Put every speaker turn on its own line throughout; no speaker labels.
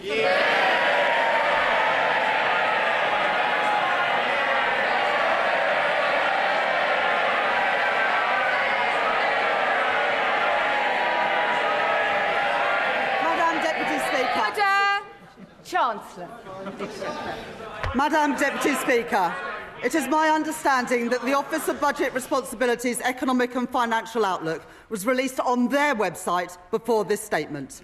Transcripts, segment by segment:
Madam Deputy Speaker.
Order. Chancellor.
Madam Deputy Speaker, it is my understanding that the Office of Budget Responsibility's Economic and Financial Outlook was released on their website before this statement.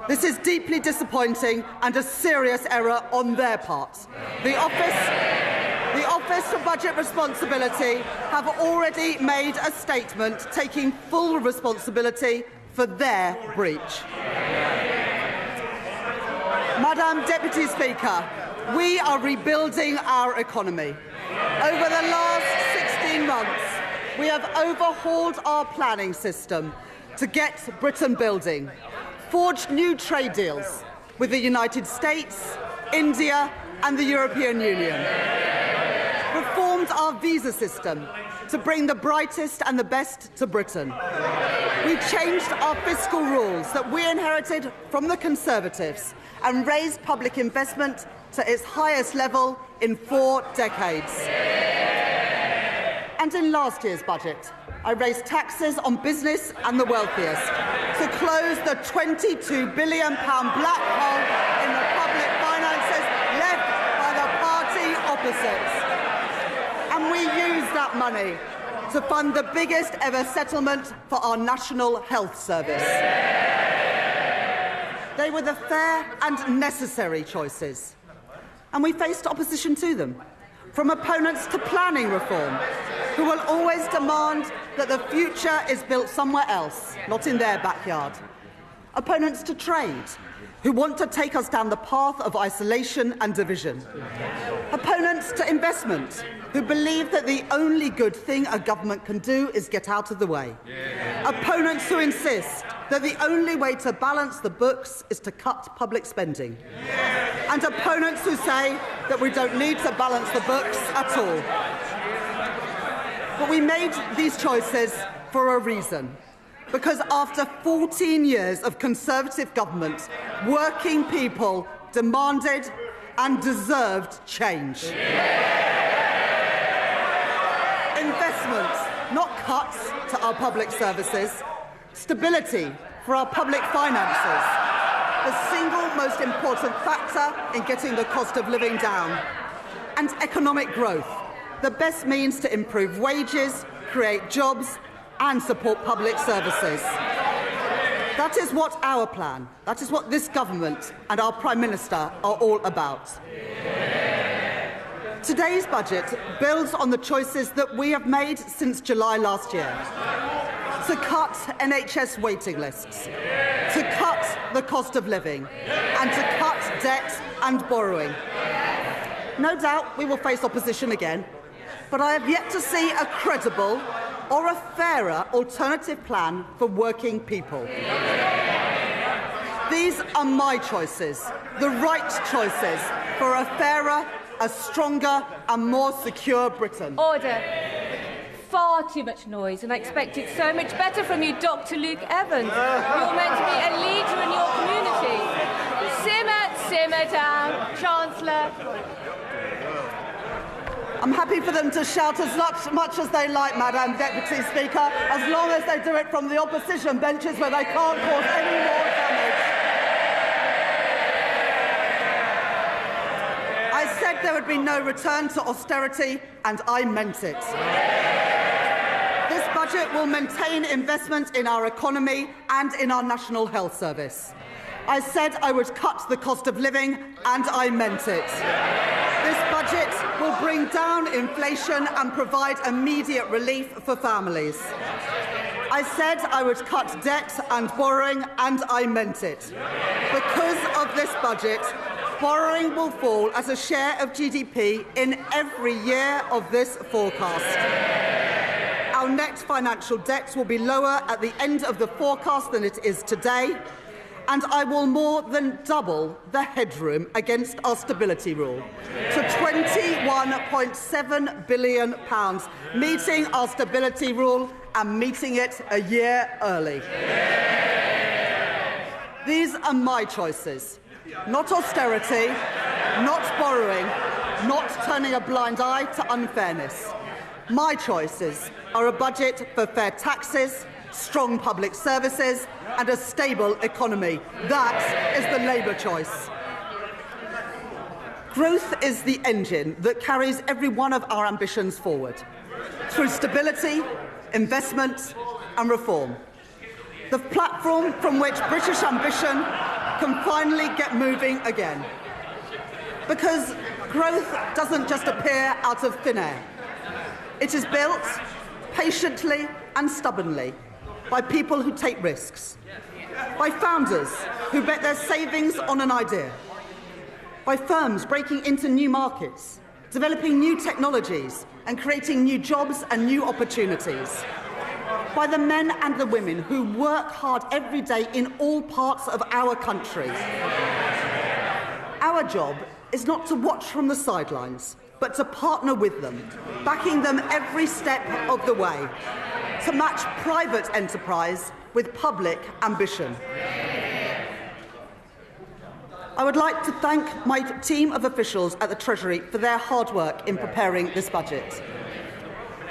This is deeply disappointing and a serious error on their part. The Office for Budget Responsibility have already made a statement taking full responsibility for their breach. Madam Deputy Speaker, we are rebuilding our economy. Over the last 16 months, we have overhauled our planning system to get Britain building, forged new trade deals with the United States, India and the European Union, reformed our visa system to bring the brightest and the best to Britain. We changed our fiscal rules that we inherited from the Conservatives and raised public investment to its highest level in 4 decades. And in last year's budget, I raised taxes on business and the wealthiest to close the £22 billion black hole in the public finances left by the party opposites. And we used that money to fund the biggest ever settlement for our National Health Service. They were the fair and necessary choices, and we faced opposition to them, from opponents to planning reform, who will always demand that the future is built somewhere else, not in their backyard. Opponents to trade, who want to take us down the path of isolation and division. Opponents to investment, who believe that the only good thing a government can do is get out of the way. Opponents who insist that the only way to balance the books is to cut public spending. And opponents who say that we don't need to balance the books at all. But we made these choices for a reason. Because after 14 years of Conservative government, working people demanded and deserved change. Investment, not cuts to our public services. Stability for our public finances, the single most important factor in getting the cost of living down. And economic growth, the best means to improve wages, create jobs and support public services. That is what our plan, that is what this government and our Prime Minister are all about. Today's budget builds on the choices that we have made since July last year. To cut NHS waiting lists, to cut the cost of living, and to cut debt and borrowing. No doubt we will face opposition again, but I have yet to see a credible or a fairer alternative plan for working people. These are my choices, the right choices for a fairer, a stronger and more secure Britain.
Order. Far too much noise, and I expected so much better from you, Dr. Luke Evans. You're meant to be a leader in your community. Simmer down, Chancellor.
I'm happy for them to shout as much as they like, Madam Deputy Speaker, as long as they do it from the opposition benches where they can't cause any more damage. I said there would be no return to austerity, and I meant it. This budget will maintain investment in our economy and in our National Health Service. I said I would cut the cost of living, and I meant it. This budget will bring down inflation and provide immediate relief for families. I said I would cut debt and borrowing, and I meant it. Because of this budget, borrowing will fall as a share of GDP in every year of this forecast. Our net financial debt will be lower at the end of the forecast than it is today, and I will more than double the headroom against our stability rule to £21.7 billion, meeting our stability rule and meeting it a year early. These are my choices, not austerity, not borrowing, not turning a blind eye to unfairness. My choices are a budget for fair taxes, strong public services and a stable economy. That is the Labour choice. Growth is the engine that carries every one of our ambitions forward, through stability, investment and reform. The platform from which British ambition can finally get moving again. Because growth doesn't just appear out of thin air. It is built patiently and stubbornly by people who take risks, by founders who bet their savings on an idea, by firms breaking into new markets, developing new technologies and creating new jobs and new opportunities, by the men and the women who work hard every day in all parts of our country. Our job is not to watch from the sidelines, but to partner with them, backing them every step of the way, to match private enterprise with public ambition. I would like to thank my team of officials at the Treasury for their hard work in preparing this budget.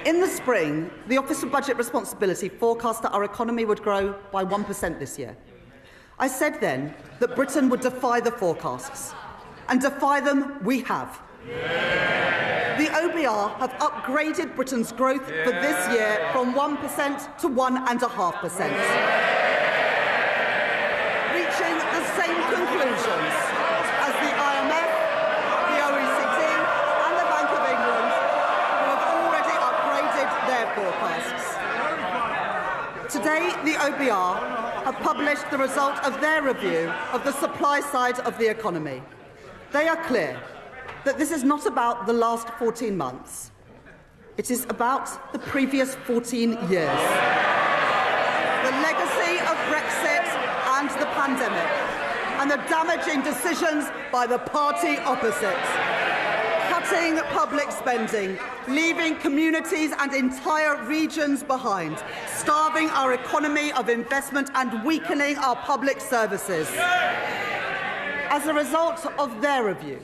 In the spring, the Office of Budget Responsibility forecast that our economy would grow by 1% this year. I said then that Britain would defy the forecasts, and defy them we have. The OBR have upgraded Britain's growth for this year from 1% to 1.5%, reaching the same conclusions as the IMF, the OECD and the Bank of England, who have already upgraded their forecasts. Today, the OBR have published the result of their review of the supply side of the economy. They are clear that this is not about the last 14 months. It is about the previous 14 years. The legacy of Brexit and the pandemic, and the damaging decisions by the party opposite. Cutting public spending, leaving communities and entire regions behind, starving our economy of investment and weakening our public services. As a result of their review,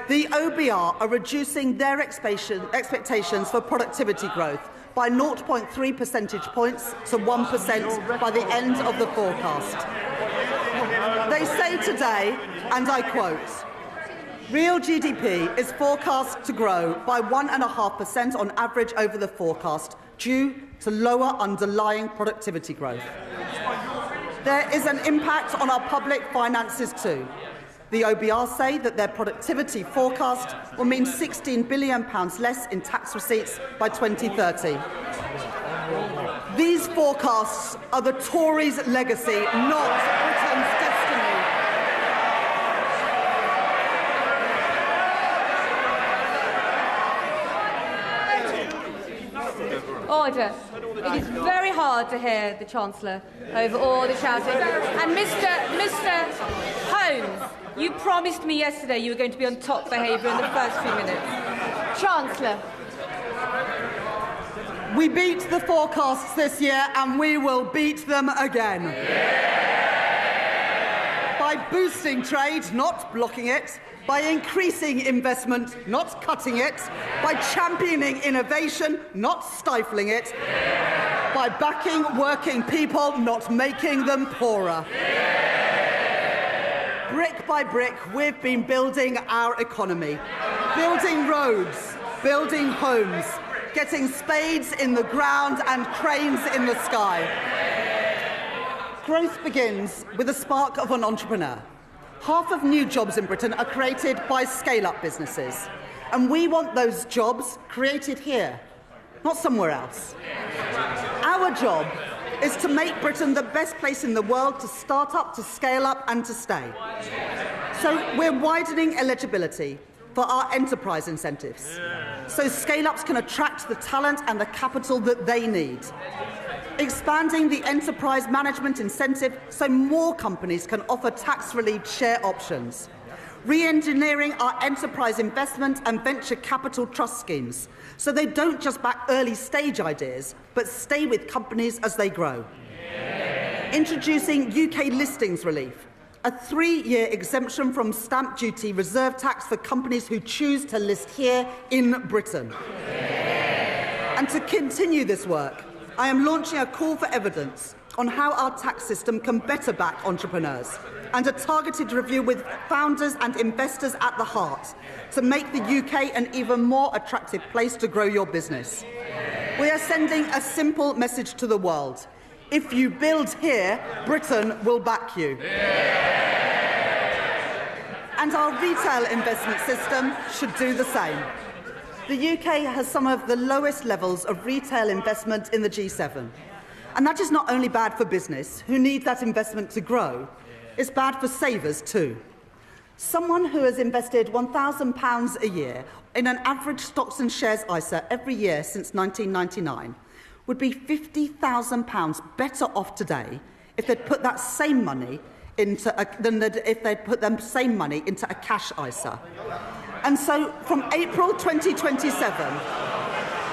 the OBR are reducing their expectations for productivity growth by 0.3 percentage points to 1% by the end of the forecast. They say today, and I quote, "Real GDP is forecast to grow by 1.5% on average over the forecast due to lower underlying productivity growth. There is an impact on our public finances too. The OBR say that their productivity forecast will mean £16 billion less in tax receipts by 2030. These forecasts are the Tories' legacy, not Britain's destiny.
Order. It is very hard to hear the Chancellor over all the shouting. And Mr. Holmes, you promised me yesterday you were going to be on top behaviour in the first few minutes. Chancellor.
We beat the forecasts this year and we will beat them again. By boosting trade, not blocking it, by increasing investment, not cutting it, by championing innovation, not stifling it, by backing working people, not making them poorer. Brick by brick, we've been building our economy, building roads, building homes, getting spades in the ground and cranes in the sky. Growth begins with the spark of an entrepreneur. Half of new jobs in Britain are created by scale-up businesses, and we want those jobs created here, not somewhere else. Our job is to make Britain the best place in the world to start up, to scale up and to stay. So we're widening eligibility for our enterprise incentives, so scale-ups can attract the talent and the capital that they need. Expanding the enterprise management incentive so more companies can offer tax-relieved share options. Re-engineering our enterprise investment and venture capital trust schemes so they don't just back early-stage ideas, but stay with companies as they grow. Introducing UK listings relief, a 3-year exemption from stamp duty reserve tax for companies who choose to list here in Britain. And to continue this work, I am launching a call for evidence on how our tax system can better back entrepreneurs, and a targeted review with founders and investors at the heart to make the UK an even more attractive place to grow your business. We are sending a simple message to the world. If you build here, Britain will back you. And our retail investment system should do the same. The UK has some of the lowest levels of retail investment in the G7. And that is not only bad for business, who need that investment to grow, it's bad for savers too. Someone who has invested £1,000 a year in an average stocks and shares ISA every year since 1999 would be £50,000 better off today if they'd put that same money into if they'd put the same money into a cash ISA. And so, from April 2027,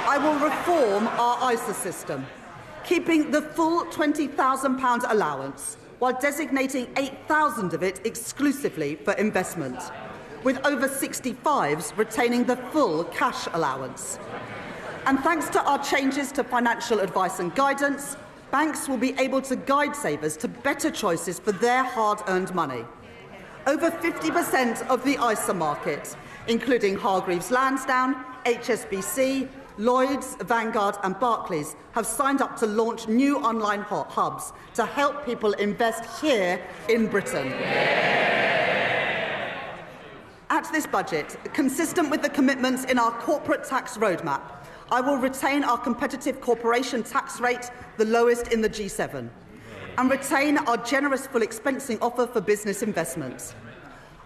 I will reform our ISA system, keeping the full £20,000 allowance, while designating 8,000 of it exclusively for investment, with over 65s retaining the full cash allowance. And thanks to our changes to financial advice and guidance, banks will be able to guide savers to better choices for their hard-earned money. Over 50% of the ISA market, including Hargreaves Lansdown, HSBC, Lloyds, Vanguard and Barclays, have signed up to launch new online hubs to help people invest here in Britain. At this budget, consistent with the commitments in our corporate tax roadmap, I will retain our competitive corporation tax rate, the lowest in the G7, and retain our generous full expensing offer for business investments.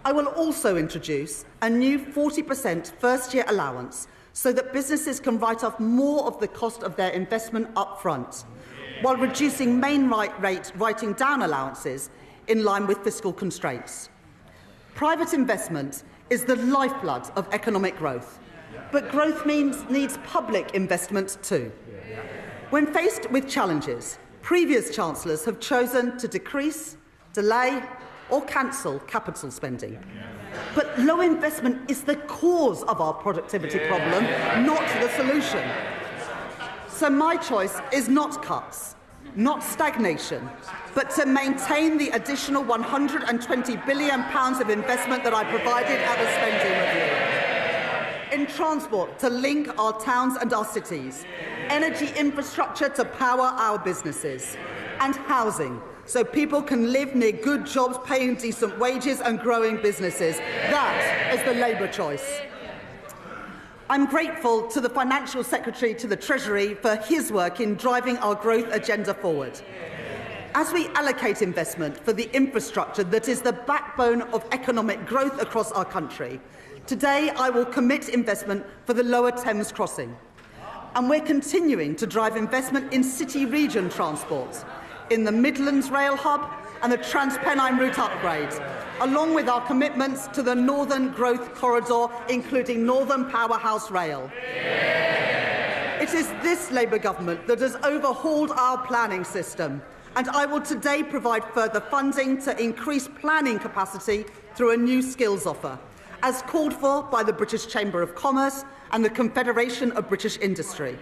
I will also introduce a new 40% first-year allowance so that businesses can write off more of the cost of their investment up front, while reducing main rate writing down allowances in line with fiscal constraints. Private investment is the lifeblood of economic growth, but growth needs public investment too. When faced with challenges, previous Chancellors have chosen to decrease, delay or cancel capital spending. But low investment is the cause of our productivity problem, not the solution. So my choice is not cuts, not stagnation, but to maintain the additional £120 billion of investment that I provided at the spending review. In transport, to link our towns and our cities, energy infrastructure to power our businesses, and housing, so people can live near good jobs, paying decent wages and growing businesses. That is the Labour choice. I'm grateful to the Financial Secretary to the Treasury for his work in driving our growth agenda forward. As we allocate investment for the infrastructure that is the backbone of economic growth across our country, today I will commit investment for the Lower Thames Crossing. And we're continuing to drive investment in city-region transport, in the Midlands Rail Hub and the Transpennine Route upgrade, along with our commitments to the Northern Growth Corridor, including Northern Powerhouse Rail. It is this Labour government that has overhauled our planning system, and I will today provide further funding to increase planning capacity through a new skills offer, as called for by the British Chamber of Commerce and the Confederation of British Industry.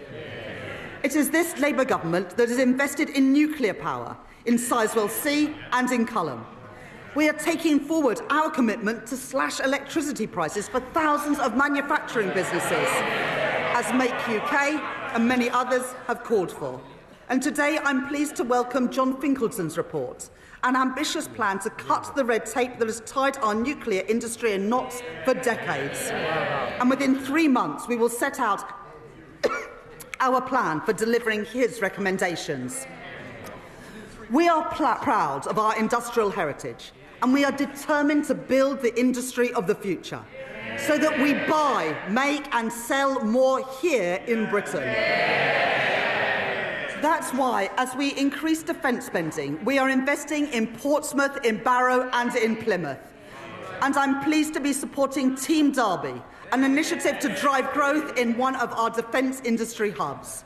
It is this Labour government that has invested in nuclear power, in Sizewell C and in Culham. We are taking forward our commitment to slash electricity prices for thousands of manufacturing businesses, as Make UK and many others have called for. And today I'm pleased to welcome John Finkelton's report, an ambitious plan to cut the red tape that has tied our nuclear industry in knots for decades. And within 3 months we will set out our plan for delivering his recommendations. We are proud of our industrial heritage, and we are determined to build the industry of the future so that we buy, make and sell more here in Britain. That's why, as we increase defence spending, we are investing in Portsmouth, in Barrow and in Plymouth. And I'm pleased to be supporting Team Derby, an initiative to drive growth in one of our defence industry hubs.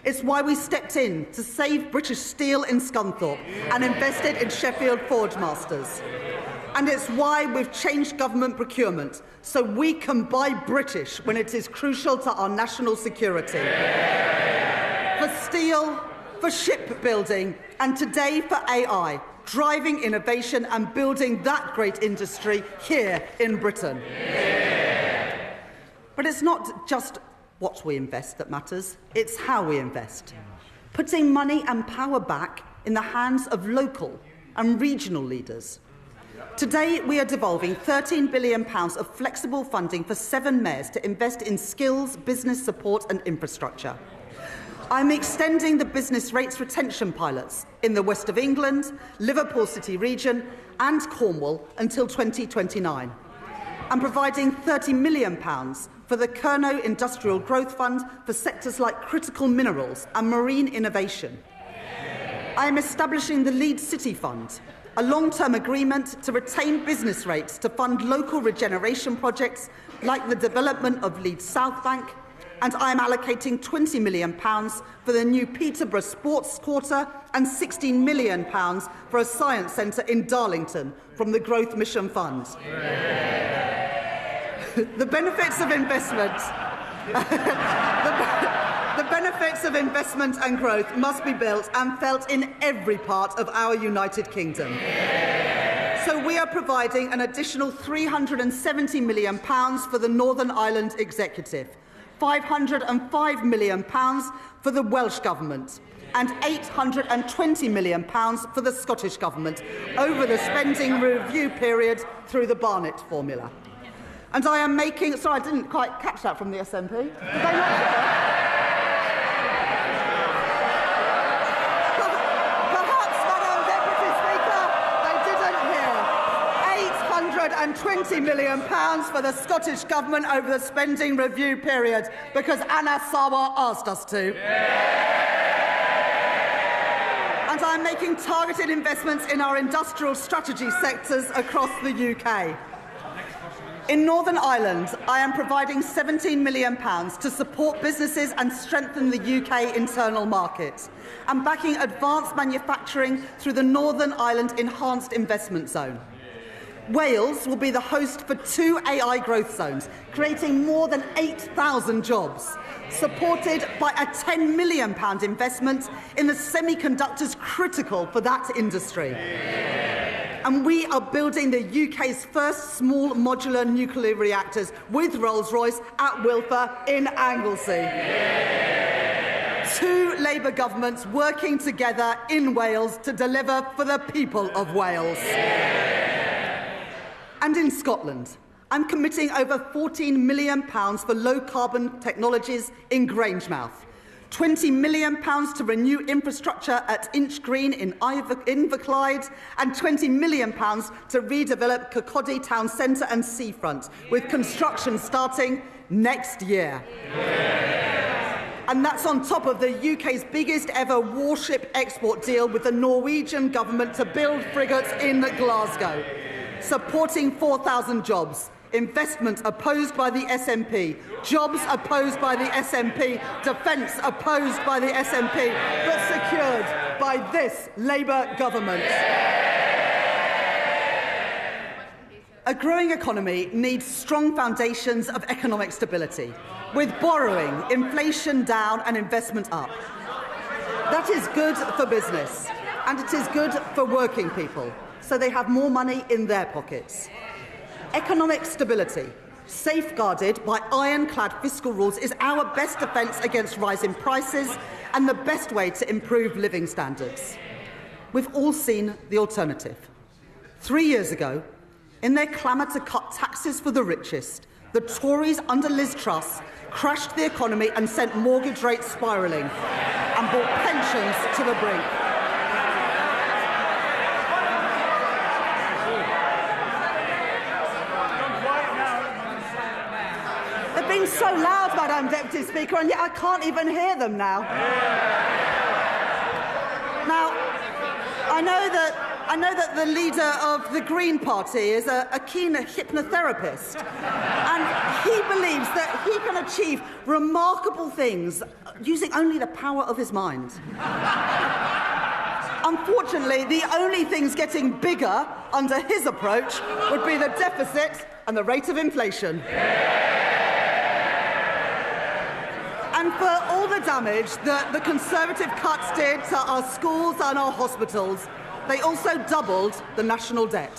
It's why we stepped in to save British Steel in Scunthorpe and invested in Sheffield Forgemasters. And it's why we've changed government procurement so we can buy British when it is crucial to our national security. For steel, for shipbuilding, and today for AI, driving innovation and building that great industry here in Britain. But it's not just what we invest that matters, it's how we invest. Putting money and power back in the hands of local and regional leaders. Today, we are devolving £13 billion of flexible funding for 7 mayors to invest in skills, business support and infrastructure. I'm extending the business rates retention pilots in the West of England, Liverpool City region and Cornwall until 2029. I'm providing £30 million for the Kernow Industrial Growth Fund for sectors like critical minerals and marine innovation. I am establishing the Leeds City Fund, a long-term agreement to retain business rates to fund local regeneration projects like the development of Leeds South Bank, and I am allocating £20 million for the new Peterborough Sports Quarter and £16 million for a science centre in Darlington from the Growth Mission Fund. The benefits of investment the benefits of investment and growth must be built and felt in every part of our United Kingdom. So we are providing an additional £370 million for the Northern Ireland Executive, £505 million for the Welsh Government and £820 million for the Scottish Government over the spending review period through the Barnett formula. And I am making... Sorry, I didn't quite catch that from the SNP. Did they not hear? Perhaps, Madam Deputy Speaker, they didn't hear. £820 million for the Scottish Government over the spending review period because Anna Sawa asked us to. And I'm making targeted investments in our industrial strategy sectors across the UK. In Northern Ireland, I am providing £17 million to support businesses and strengthen the UK internal market, and backing advanced manufacturing through the Northern Ireland Enhanced Investment Zone. Wales will be the host for 2 AI growth zones, creating more than 8,000 jobs, supported by a £10 million investment in the semiconductors critical for that industry. And we are building the UK's first small modular nuclear reactors with Rolls-Royce at Wilfer in Anglesey. 2 Labour governments working together in Wales to deliver for the people of Wales. And in Scotland, I'm committing over £14 million for low-carbon technologies in Grangemouth, £20 million to renew infrastructure at Inch Green in Inverclyde, and £20 million to redevelop Kirkcaldy Town Centre and Seafront, with construction starting next year. And that's on top of the UK's biggest ever warship export deal with the Norwegian government to build frigates in Glasgow, supporting 4,000 jobs. Investment opposed by the SNP, jobs opposed by the SNP, defence opposed by the SNP, but secured by this Labour government. A growing economy needs strong foundations of economic stability, with borrowing, inflation down and investment up. That is good for business, and it is good for working people, so they have more money in their pockets. Economic stability, safeguarded by ironclad fiscal rules, is our best defence against rising prices and the best way to improve living standards. We've all seen the alternative. 3 years ago, in their clamour to cut taxes for the richest, the Tories under Liz Truss crashed the economy and sent mortgage rates spiralling and brought pensions to the brink. Been so loud, Madam Deputy Speaker, and yet I can't even hear them now. Now, I know that I know that the leader of the Green Party is a keen hypnotherapist, and he believes that he can achieve remarkable things using only the power of his mind. Unfortunately, the only things getting bigger under his approach would be the deficit and the rate of inflation. And for all the damage that the Conservative cuts did to our schools and our hospitals, they also doubled the national debt.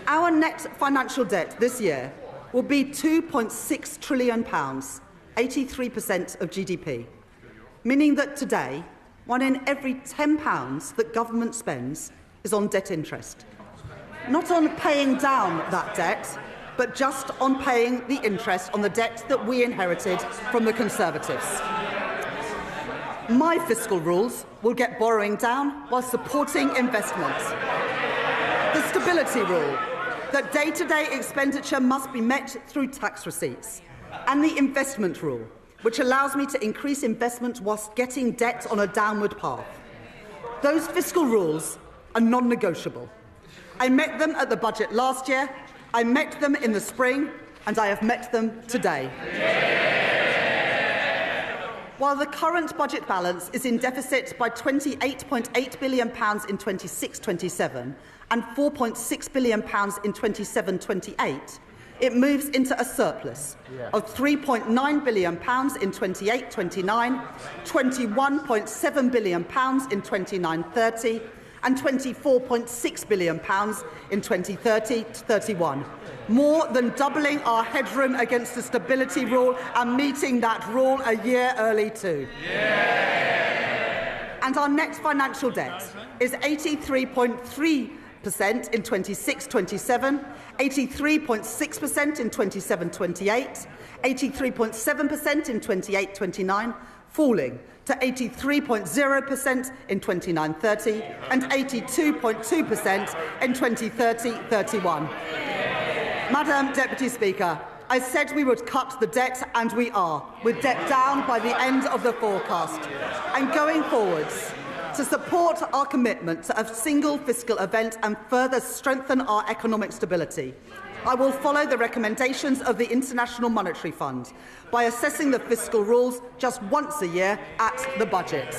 Our net financial debt this year will be £2.6 trillion, 83% of GDP, meaning that today, 1 in every £10 that government spends is on debt interest. Not on paying down that debt, but just on paying the interest on the debt that we inherited from the Conservatives. My fiscal rules will get borrowing down while supporting investment. The stability rule, that day-to-day expenditure must be met through tax receipts. And the investment rule, which allows me to increase investment whilst getting debt on a downward path. Those fiscal rules are non-negotiable. I met them at the budget last year, I met them in the spring, and I have met them today. While the current budget balance is in deficit by £28.8 billion in 26-27 and £4.6 billion in 27-28, it moves into a surplus of £3.9 billion in 28-29, £21.7 billion in 29-30 and £24.6 billion in 2030-31, more than doubling our headroom against the stability rule and meeting that rule a year early too. And our net financial debt is 83.3% in 26-27, 83.6% in 27-28, 83.7% in 28-29, falling to 83.0% in 29-30 and 82.2% in 2030-31. Madam Deputy Speaker, I said we would cut the debt, and we are, with debt down by the end of the forecast. And going forwards, to support our commitment to a single fiscal event and further strengthen our economic stability, I will follow the recommendations of the International Monetary Fund by assessing the fiscal rules just once a year at the budget.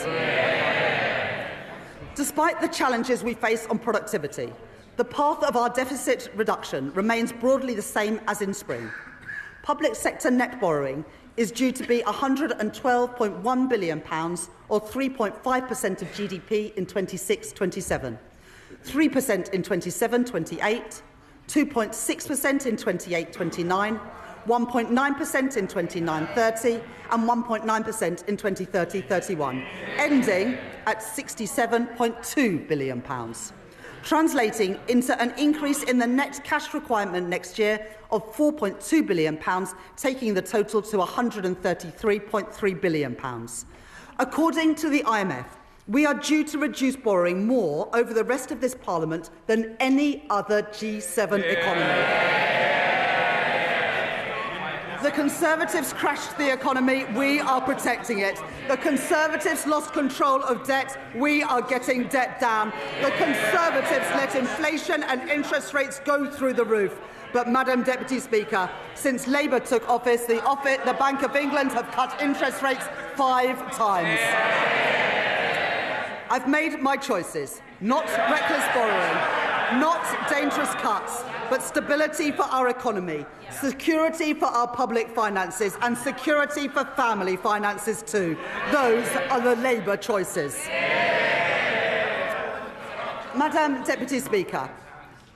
Despite the challenges we face on productivity, the path of our deficit reduction remains broadly the same as in spring. Public sector net borrowing is due to be £112.1 billion, or 3.5% of GDP in 26-27, 3% in 27-28, 2.6% in 28-29, 1.9% in 29-30 and 1.9% in 2030-31, ending at £67.2 billion, translating into an increase in the net cash requirement next year of £4.2 billion, taking the total to £133.3 billion. According to the IMF, we are due to reduce borrowing more over the rest of this Parliament than any other G7 economy. The Conservatives crashed the economy, we are protecting it. The Conservatives lost control of debt, we are getting debt down. The Conservatives let inflation and interest rates go through the roof. But, Madam Deputy Speaker, since Labour took office, the Bank of England have cut interest rates 5 times. I've made my choices. Not reckless borrowing, not dangerous cuts, but stability for our economy, security for our public finances and security for family finances too. Those are the Labour choices. Madam Deputy Speaker,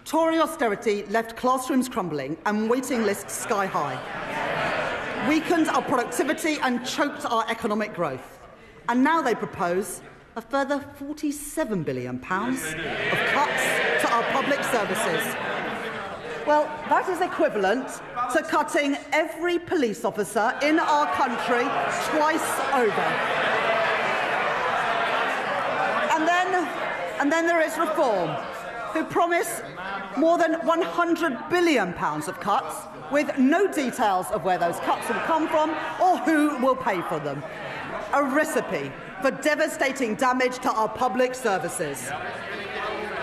Tory austerity left classrooms crumbling and waiting lists sky high, weakened our productivity and choked our economic growth. And now they propose a further £47 billion of cuts to our public services. Well, that is equivalent to cutting every police officer in our country twice over. And then there is Reform, who promise more than £100 billion of cuts, with no details of where those cuts will come from or who will pay for them. A recipe for devastating damage to our public services.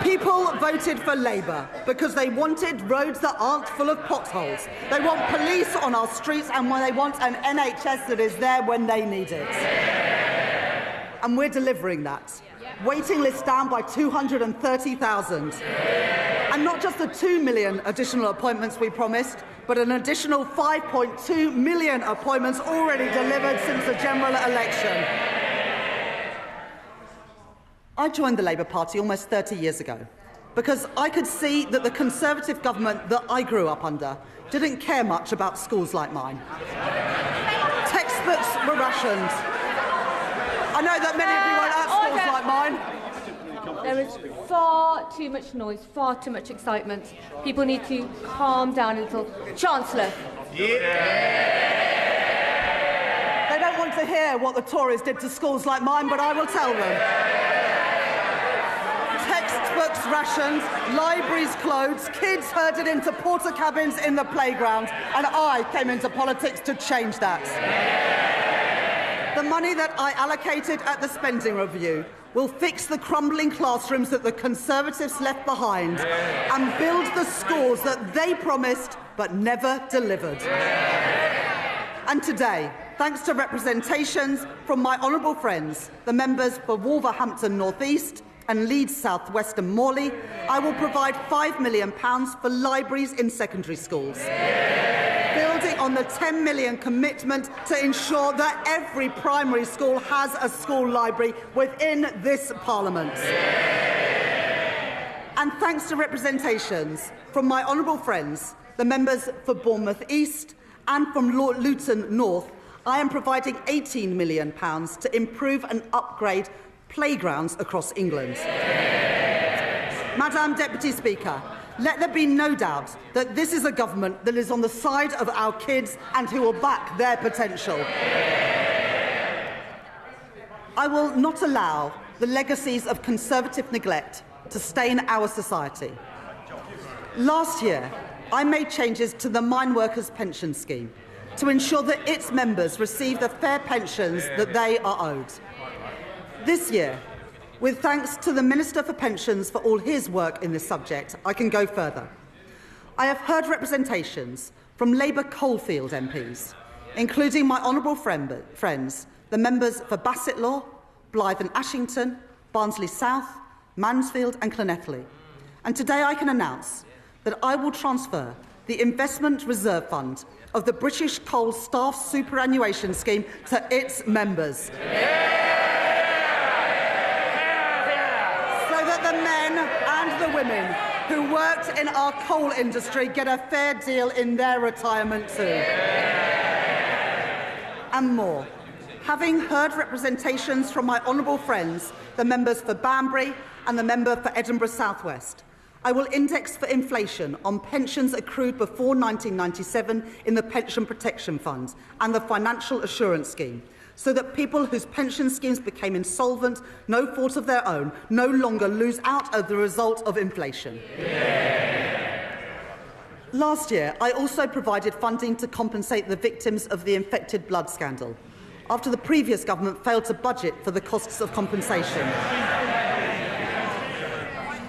People voted for Labour because they wanted roads that aren't full of potholes. They want police on our streets and they want an NHS that is there when they need it. And we're delivering that. Waiting lists down by 230,000. And not just the 2 million additional appointments we promised, but an additional 5.2 million appointments already delivered since the general election. I joined the Labour Party almost 30 years ago because I could see that the Conservative government that I grew up under didn't care much about schools like mine. Textbooks were rationed. I know that many of you weren't at schools like mine.
There is far too much noise, far too much excitement. People need to calm down a little. Chancellor.
They don't want to hear what the Tories did to schools like mine, but I will tell them. Textbooks rationed, libraries closed, kids herded into porter cabins in the playground, and I came into politics to change that. The money that I allocated at the spending review will fix the crumbling classrooms that the Conservatives left behind and build the schools that they promised but never delivered. And today, thanks to representations from my honourable friends, the members for Wolverhampton North East and Leeds South West and Morley, I will provide £5 million for libraries in secondary schools, building on the £10 million commitment to ensure that every primary school has a school library within this Parliament. And thanks to representations from my honourable friends, the members for Bournemouth East and from Luton North, I am providing £18 million to improve and upgrade playgrounds across England. Madam Deputy Speaker, let there be no doubt that this is a government that is on the side of our kids and who will back their potential. I will not allow the legacies of Conservative neglect to stain our society. Last year, I made changes to the Mine Workers Pension Scheme to ensure that its members receive the fair pensions that they are owed. This year, with thanks to the Minister for Pensions for all his work in this subject, I can go further. I have heard representations from Labour Coalfield MPs, including my honourable friends, the members for Bassetlaw, Blyth and Ashington, Barnsley South, Mansfield and Llanelli. And today I can announce that I will transfer the Investment Reserve Fund of the British Coal Staff Superannuation Scheme to its members. The men and the women who worked in our coal industry get a fair deal in their retirement too. And more. Having heard representations from my honourable friends, the members for Banbury and the member for Edinburgh South West, I will index for inflation on pensions accrued before 1997 in the Pension Protection Fund and the Financial Assurance Scheme, so that people whose pension schemes became insolvent, no fault of their own, no longer lose out as the result of inflation. Last year, I also provided funding to compensate the victims of the infected blood scandal, after the previous government failed to budget for the costs of compensation.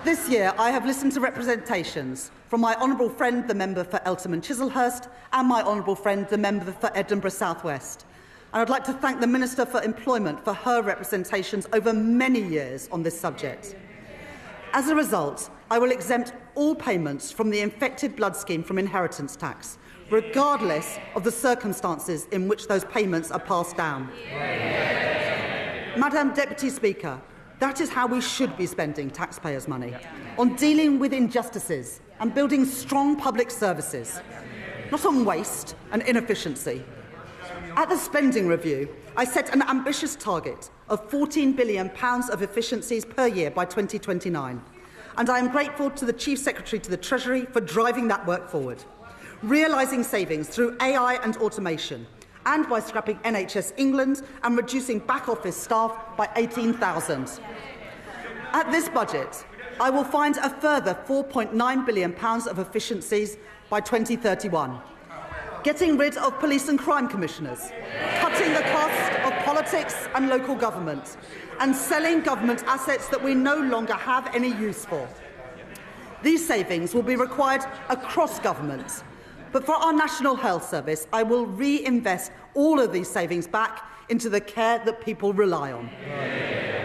This year, I have listened to representations from my honourable friend, the member for Eltham and Chislehurst, and my honourable friend, the member for Edinburgh South West. And I'd like to thank the Minister for Employment for her representations over many years on this subject. As a result, I will exempt all payments from the infected blood scheme from inheritance tax, regardless of the circumstances in which those payments are passed down. Madam Deputy Speaker, that is how we should be spending taxpayers' money, on dealing with injustices and building strong public services, not on waste and inefficiency. At the spending review, I set an ambitious target of £14 billion of efficiencies per year by 2029, and I am grateful to the Chief Secretary to the Treasury for driving that work forward, realising savings through AI and automation, and by scrapping NHS England and reducing back-office staff by 18,000. At this budget, I will find a further £4.9 billion of efficiencies by 2031. Getting rid of police and crime commissioners, cutting the cost of politics and local government, and selling government assets that we no longer have any use for. These savings will be required across government, but for our National Health Service, I will reinvest all of these savings back into the care that people rely on.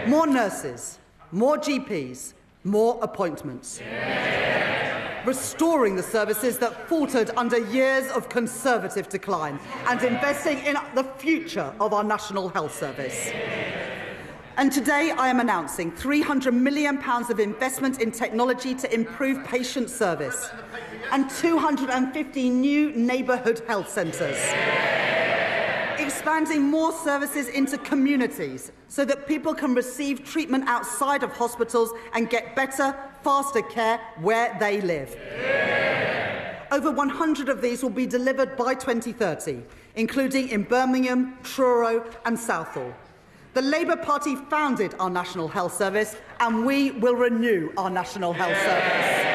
More nurses, more GPs, more appointments. Restoring the services that faltered under years of Conservative decline and investing in the future of our National Health Service. And today I am announcing £300 million of investment in technology to improve patient service and 250 new neighbourhood health centres. Expanding more services into communities so that people can receive treatment outside of hospitals and get better, faster care where they live. Over 100 of these will be delivered by 2030, including in Birmingham, Truro and Southall. The Labour Party founded our National Health Service, and we will renew our National Health Service.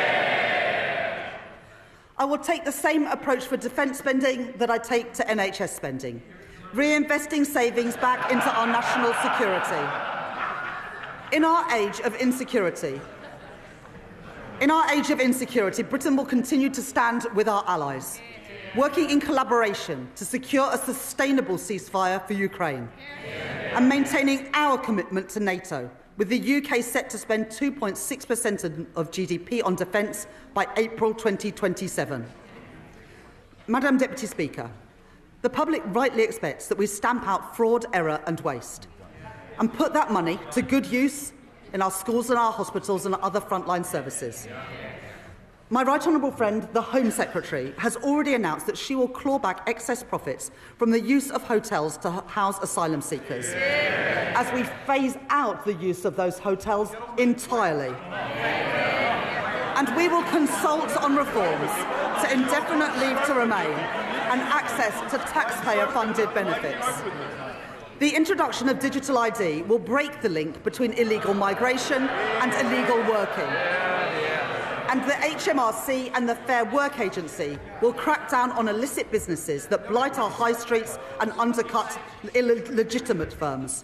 I will take the same approach for defence spending that I take to NHS spending, reinvesting savings back into our national security. In our age of insecurity, Britain will continue to stand with our allies, working in collaboration to secure a sustainable ceasefire for Ukraine and maintaining our commitment to NATO, with the UK set to spend 2.6% of GDP on defence by April 2027. Madam Deputy Speaker, the public rightly expects that we stamp out fraud, error and waste and put that money to good use in our schools and our hospitals and other frontline services. My right honourable friend, the Home Secretary, has already announced that she will claw back excess profits from the use of hotels to house asylum seekers, as we phase out the use of those hotels entirely. And we will consult on reforms to indefinite leave to remain and access to taxpayer-funded benefits. The introduction of digital ID will break the link between illegal migration and illegal working. And the HMRC and the Fair Work Agency will crack down on illicit businesses that blight our high streets and undercut illegitimate firms,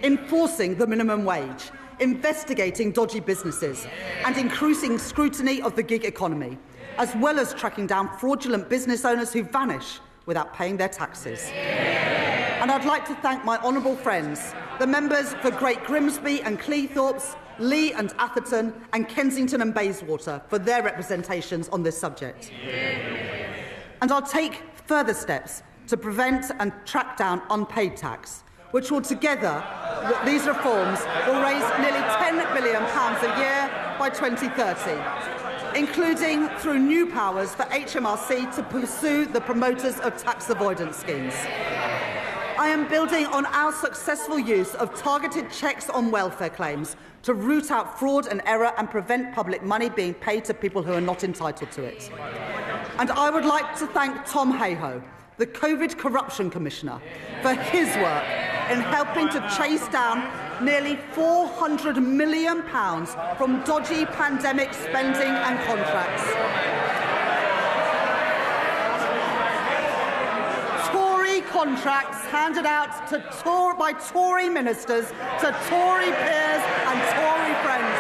enforcing the minimum wage, investigating dodgy businesses and increasing scrutiny of the gig economy, as well as tracking down fraudulent business owners who vanish without paying their taxes. And I'd like to thank my honourable friends, the members for Great Grimsby and Cleethorpes, Lee and Atherton and Kensington and Bayswater for their representations on this subject. And I'll take further steps to prevent and track down unpaid tax, which will together, these reforms will raise nearly £10 billion a year by 2030, including through new powers for HMRC to pursue the promoters of tax avoidance schemes. I am building on our successful use of targeted checks on welfare claims to root out fraud and error and prevent public money being paid to people who are not entitled to it. And I would like to thank Tom Hayhoe, the COVID Corruption Commissioner, for his work in helping to chase down nearly £400 million from dodgy pandemic spending and contracts. Contracts handed out by Tory ministers to Tory peers and Tory friends.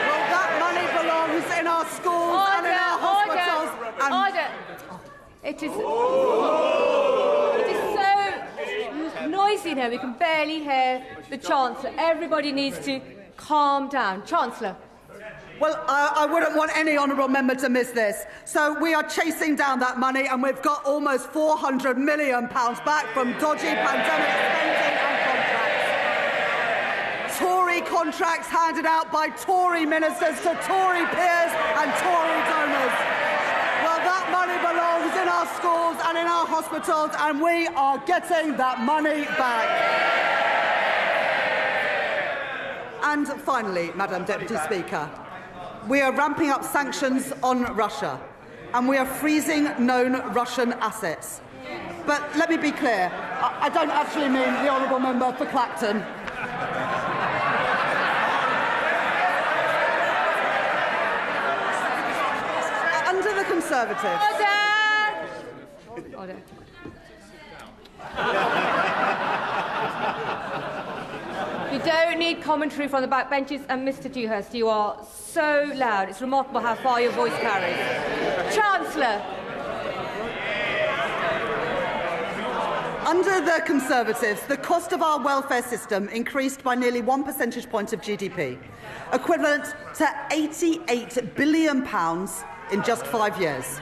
Well, that money belongs in our schools and in our hospitals.
It is so noisy now, we can barely hear the Chancellor. Everybody needs to calm down. Chancellor.
Well, I wouldn't want any honourable member to miss this. So we are chasing down that money, and we've got almost £400 million back from dodgy pandemic spending and contracts. Tory contracts handed out by Tory ministers to Tory peers and Tory donors. Well, that money belongs in our schools and in our hospitals, and we are getting that money back. And finally, Madam Deputy Speaker, we are ramping up sanctions on Russia, and we are freezing known Russian assets. But let me be clear, I don't actually mean the honourable member for Clacton. Under the Conservatives...
Order! don't need commentary from the backbenches. And Mr Dewhurst, you are so loud. It's remarkable how far your voice carries. Chancellor.
Under the Conservatives, the cost of our welfare system increased by nearly 1 percentage point of GDP, equivalent to £88 billion in just 5 years.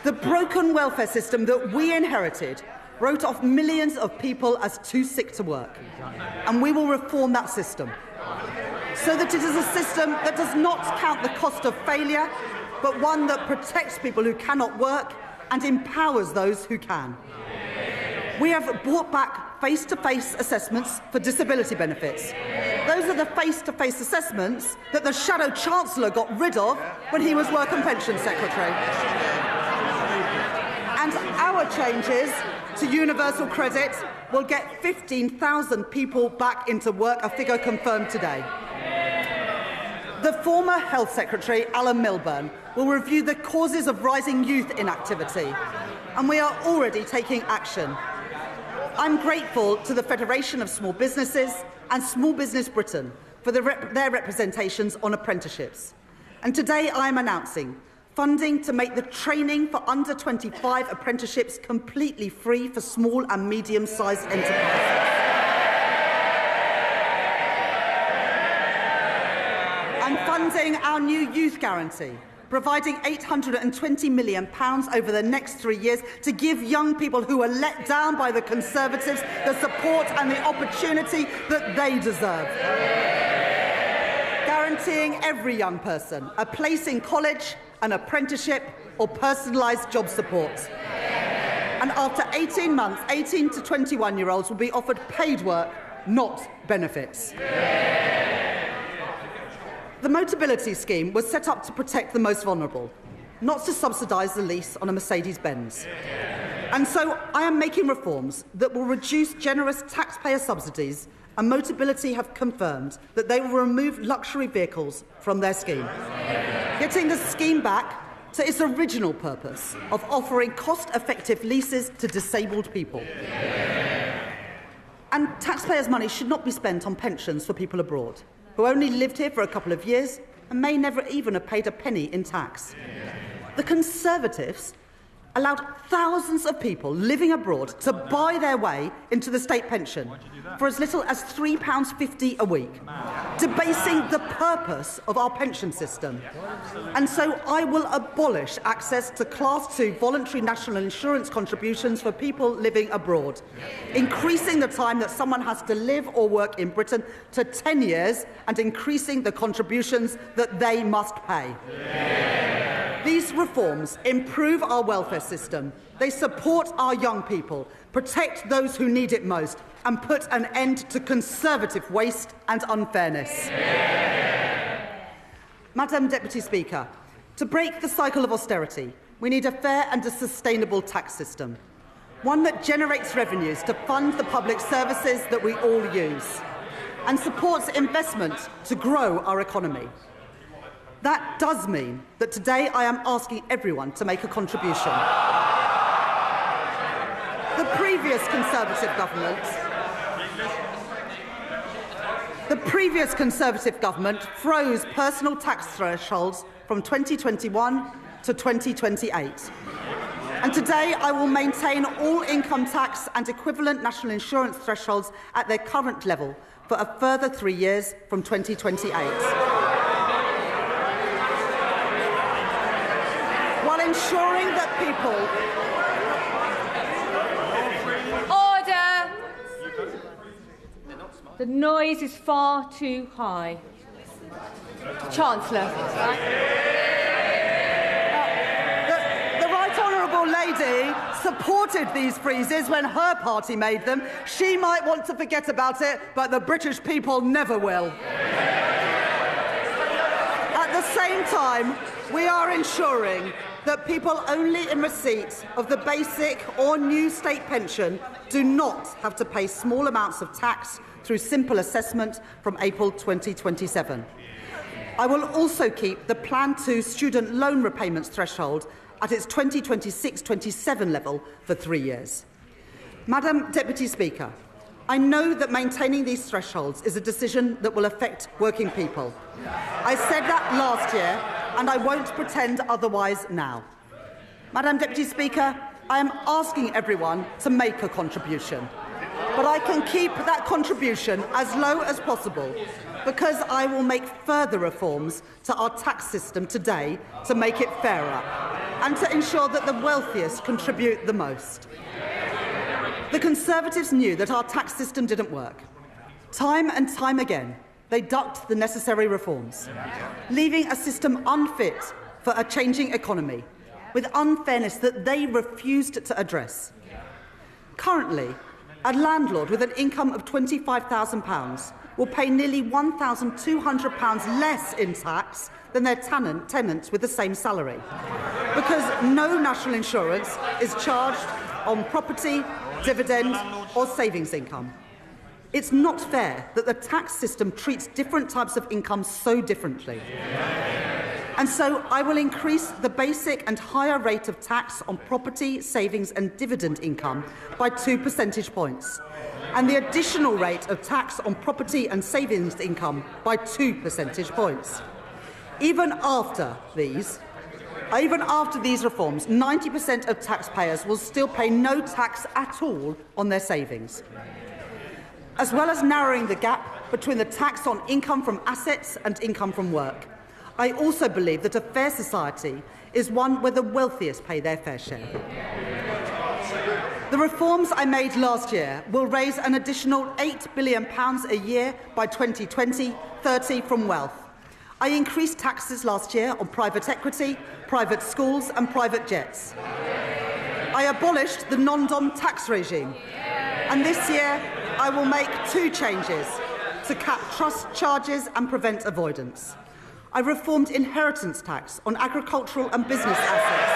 The broken welfare system that we inherited wrote off millions of people as too sick to work, and we will reform that system so that it is a system that does not count the cost of failure, but one that protects people who cannot work and empowers those who can. We have brought back face-to-face assessments for disability benefits. Those are the face-to-face assessments that the shadow Chancellor got rid of when he was Work and Pensions Secretary. And our changes to universal credit will get 15,000 people back into work, a figure confirmed today. The former Health Secretary, Alan Milburn, will review the causes of rising youth inactivity, and we are already taking action. I'm grateful to the Federation of Small Businesses and Small Business Britain for their representations on apprenticeships. And today I am announcing funding to make the training for under 25 apprenticeships completely free for small and medium-sized enterprises. And funding our new youth guarantee, providing £820 million over the next 3 years to give young people who are let down by the Conservatives the support and the opportunity that they deserve. Guaranteeing every young person a place in college, an apprenticeship or personalised job support. And after 18 months, 18 to 21-year-olds will be offered paid work, not benefits. The Motability Scheme was set up to protect the most vulnerable, not to subsidise the lease on a Mercedes-Benz. And so I am making reforms that will reduce generous taxpayer subsidies, and Motability have confirmed that they will remove luxury vehicles from their scheme, getting the scheme back to its original purpose of offering cost-effective leases to disabled people. And taxpayers' money should not be spent on pensions for people abroad, who only lived here for a couple of years and may never even have paid a penny in tax. The Conservatives allowed thousands of people living abroad to buy their way into the state pension for as little as £3.50 a week, debasing the purpose of our pension system. And so I will abolish access to Class 2 voluntary national insurance contributions for people living abroad, increasing the time that someone has to live or work in Britain to 10 years and increasing the contributions that they must pay. These reforms improve our welfare system. They support our young people, protect those who need it most, and put an end to Conservative waste and unfairness. Madam Deputy Speaker, to break the cycle of austerity, we need a fair and a sustainable tax system, one that generates revenues to fund the public services that we all use, and supports investment to grow our economy. That does mean that today I am asking everyone to make a contribution. The previous Conservative government froze personal tax thresholds from 2021 to 2028. And today I will maintain all income tax and equivalent national insurance thresholds at their current level for a further 3 years from 2028. While ensuring that people...
Order! The noise is far too high. Chancellor.
The Right Honourable Lady supported these freezes when her party made them. She might want to forget about it, but the British people never will. At the same time, we are ensuring that people only in receipt of the basic or new state pension do not have to pay small amounts of tax through simple assessment from April 2027. I will also keep the Plan 2 student loan repayments threshold at its 2026-27 level for 3 years. Madam Deputy Speaker, I know that maintaining these thresholds is a decision that will affect working people. I said that last year, and I won't pretend otherwise now. Madam Deputy Speaker, I am asking everyone to make a contribution, but I can keep that contribution as low as possible because I will make further reforms to our tax system today to make it fairer and to ensure that the wealthiest contribute the most. The Conservatives knew that our tax system didn't work. Time and time again, they ducked the necessary reforms, leaving a system unfit for a changing economy, with unfairness that they refused to address. Currently, a landlord with an income of £25,000 will pay nearly £1,200 less in tax than their tenants with the same salary, because no national insurance is charged on property, dividend or savings income. It's not fair that the tax system treats different types of income so differently. And so I will increase the basic and higher rate of tax on property, savings and dividend income by 2 percentage points, and the additional rate of tax on property and savings income by 2 percentage points. Even after these reforms, 90% of taxpayers will still pay no tax at all on their savings. As well as narrowing the gap between the tax on income from assets and income from work, I also believe that a fair society is one where the wealthiest pay their fair share. The reforms I made last year will raise an additional £8 billion a year by 2020-30 from wealth. I increased taxes last year on private equity, private schools and private jets. I abolished the non-dom tax regime. And this year, I will make 2 changes to cap trust charges and prevent avoidance. I reformed inheritance tax on agricultural and business assets.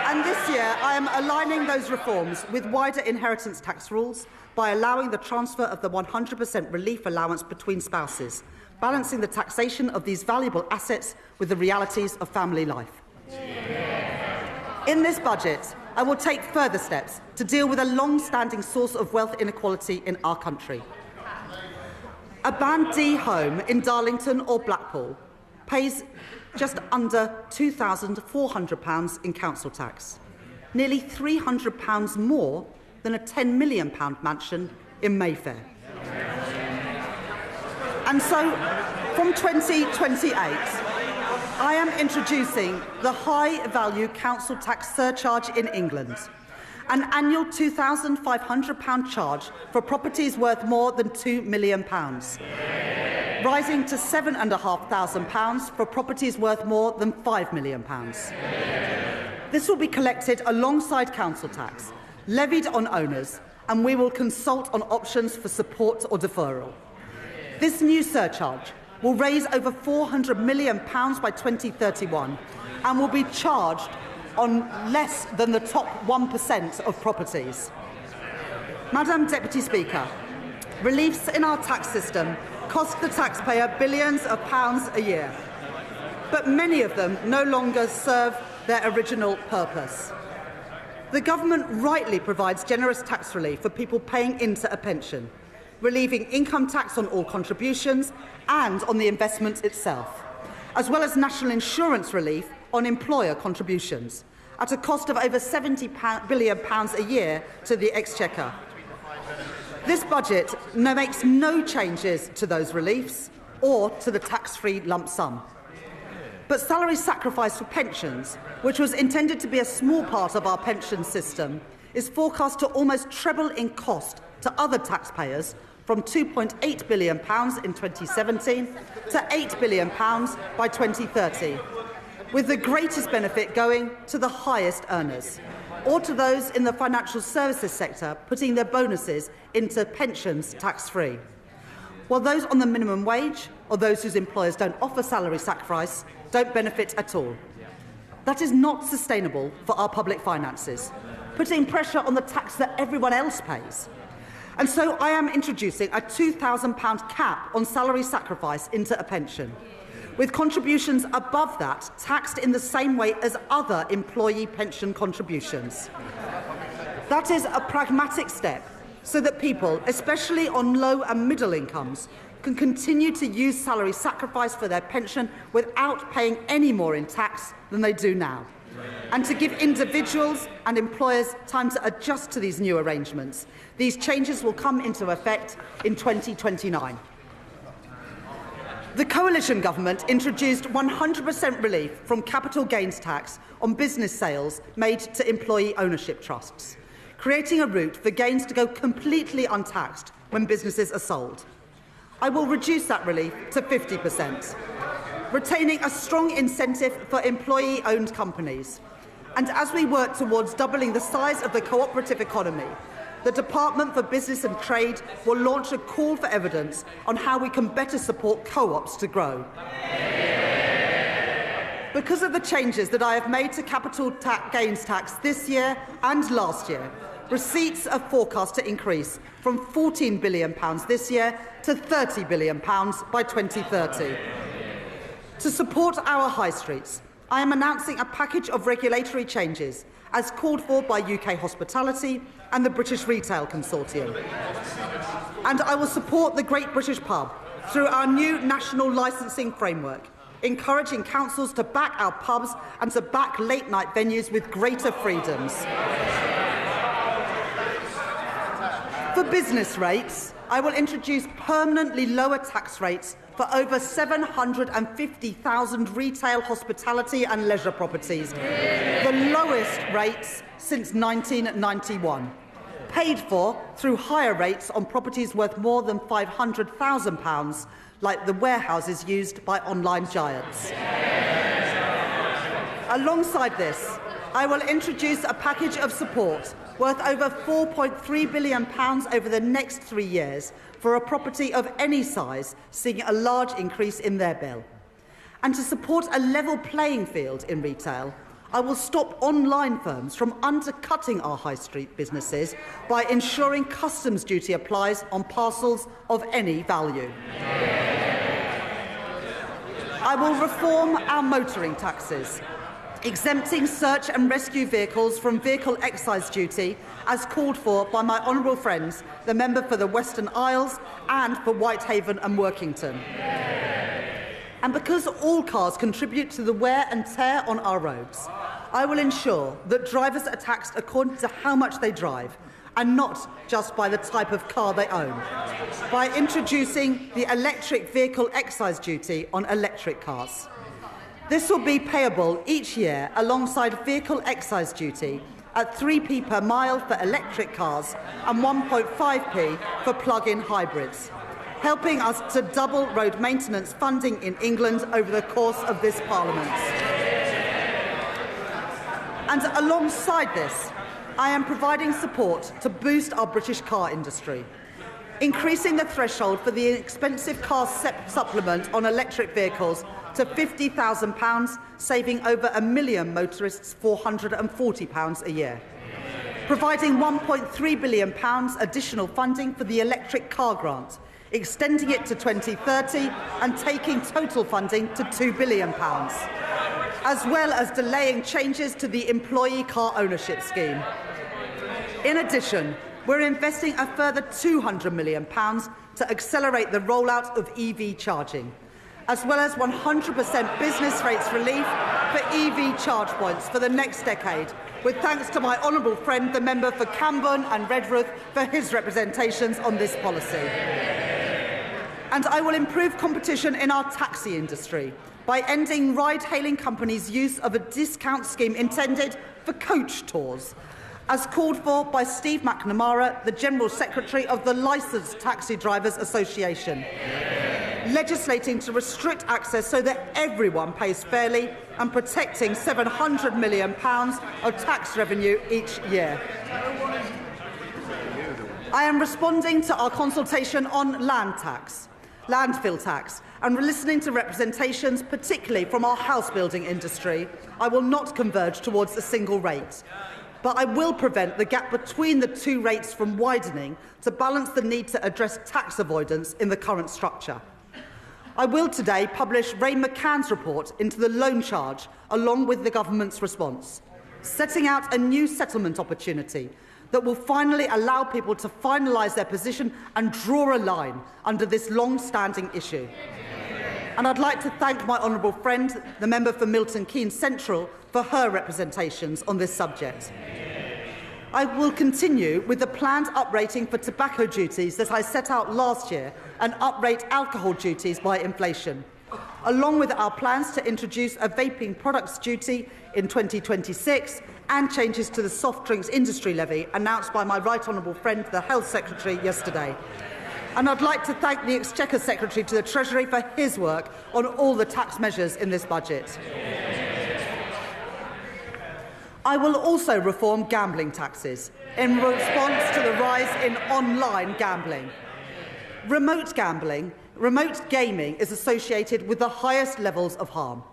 And this year, I am aligning those reforms with wider inheritance tax rules by allowing the transfer of the 100% relief allowance between spouses, balancing the taxation of these valuable assets with the realities of family life. In this budget, I will take further steps to deal with a long-standing source of wealth inequality in our country. A Band D home in Darlington or Blackpool pays just under £2,400 in council tax, nearly £300 more than a £10 million mansion in Mayfair. And so, from 2028, I am introducing the high-value council tax surcharge in England, an annual £2,500 charge for properties worth more than £2 million, rising to £7,500 for properties worth more than £5 million. This will be collected alongside council tax, levied on owners, and we will consult on options for support or deferral. This new surcharge will raise over £400 million by 2031 and will be charged on less than the top 1% of properties. Madam Deputy Speaker, reliefs in our tax system cost the taxpayer billions of pounds a year, but many of them no longer serve their original purpose. The government rightly provides generous tax relief for people paying into a pension, relieving income tax on all contributions and on the investment itself, as well as national insurance relief on employer contributions, at a cost of over £70 billion a year to the Exchequer. This budget makes no changes to those reliefs or to the tax-free lump sum. But salary sacrifice for pensions, which was intended to be a small part of our pension system, is forecast to almost treble in cost to other taxpayers, from £2.8 billion in 2017 to £8 billion by 2030, with the greatest benefit going to the highest earners, or to those in the financial services sector putting their bonuses into pensions tax-free, while those on the minimum wage or those whose employers don't offer salary sacrifice don't benefit at all. That is not sustainable for our public finances, putting pressure on the tax that everyone else pays. And so I am introducing a £2,000 cap on salary sacrifice into a pension, with contributions above that taxed in the same way as other employee pension contributions. That is a pragmatic step so that people, especially on low and middle incomes, can continue to use salary sacrifice for their pension without paying any more in tax than they do now, and to give individuals and employers time to adjust to these new arrangements. These changes will come into effect in 2029. The coalition government introduced 100% relief from capital gains tax on business sales made to employee ownership trusts, creating a route for gains to go completely untaxed when businesses are sold. I will reduce that relief to 50%, retaining a strong incentive for employee-owned companies. And as we work towards doubling the size of the cooperative economy, the Department for Business and Trade will launch a call for evidence on how we can better support co-ops to grow. Because of the changes that I have made to capital gains tax this year and last year, receipts are forecast to increase from £14 billion this year to £30 billion by 2030. To support our high streets, I am announcing a package of regulatory changes as called for by UK Hospitality and the British Retail Consortium. And I will support the Great British Pub through our new national licensing framework, encouraging councils to back our pubs and to back late-night venues with greater freedoms. For business rates, I will introduce permanently lower tax rates for over 750,000 retail, hospitality and leisure properties, the lowest rates since 1991, paid for through higher rates on properties worth more than £500,000, like the warehouses used by online giants. Alongside this, I will introduce a package of support worth over £4.3 billion over the next 3 years for a property of any size seeing a large increase in their bill. And to support a level playing field in retail, I will stop online firms from undercutting our high street businesses by ensuring customs duty applies on parcels of any value. I will reform our motoring taxes, exempting search and rescue vehicles from vehicle excise duty as called for by my honourable friends, the member for the Western Isles and for Whitehaven and Workington. And because all cars contribute to the wear and tear on our roads, I will ensure that drivers are taxed according to how much they drive and not just by the type of car they own, by introducing the electric vehicle excise duty on electric cars. This will be payable each year alongside vehicle excise duty at 3p per mile for electric cars and 1.5p for plug-in hybrids, helping us to double road maintenance funding in England over the course of this Parliament. And alongside this, I am providing support to boost our British car industry, increasing the threshold for the expensive car supplement on electric vehicles to £50,000, saving over 1 million motorists £440 a year. Providing £1.3 billion additional funding for the electric car grant, extending it to 2030 and taking total funding to £2 billion, as well as delaying changes to the employee car ownership scheme. In addition, we're investing a further £200 million to accelerate the rollout of EV charging, as well as 100% business rates relief for EV charge points for the next decade, with thanks to my honourable friend, the member for Camborne and Redruth, for his representations on this policy. And I will improve competition in our taxi industry by ending ride-hailing companies' use of a discount scheme intended for coach tours, as called for by Steve McNamara, the General Secretary of the Licensed Taxi Drivers Association, legislating to restrict access so that everyone pays fairly and protecting £700 million of tax revenue each year. I am responding to our consultation on landfill tax, and listening to representations, particularly from our house building industry. I will not converge towards a single rate, but I will prevent the gap between the two rates from widening to balance the need to address tax avoidance in the current structure. I will today publish Ray McCann's report into the loan charge along with the government's response, setting out a new settlement opportunity that will finally allow people to finalise their position and draw a line under this long-standing issue. And I'd like to thank my honourable friend, the member for Milton Keynes Central, for her representations on this subject. I will continue with the planned uprating for tobacco duties that I set out last year and uprate alcohol duties by inflation, along with our plans to introduce a vaping products duty in 2026 and changes to the soft drinks industry levy announced by my right honourable friend, the Health Secretary, yesterday. And I'd like to thank the Exchequer Secretary to the Treasury for his work on all the tax measures in this budget. I will also reform gambling taxes in response to the rise in online gambling. Remote gaming is associated with the highest levels of harm.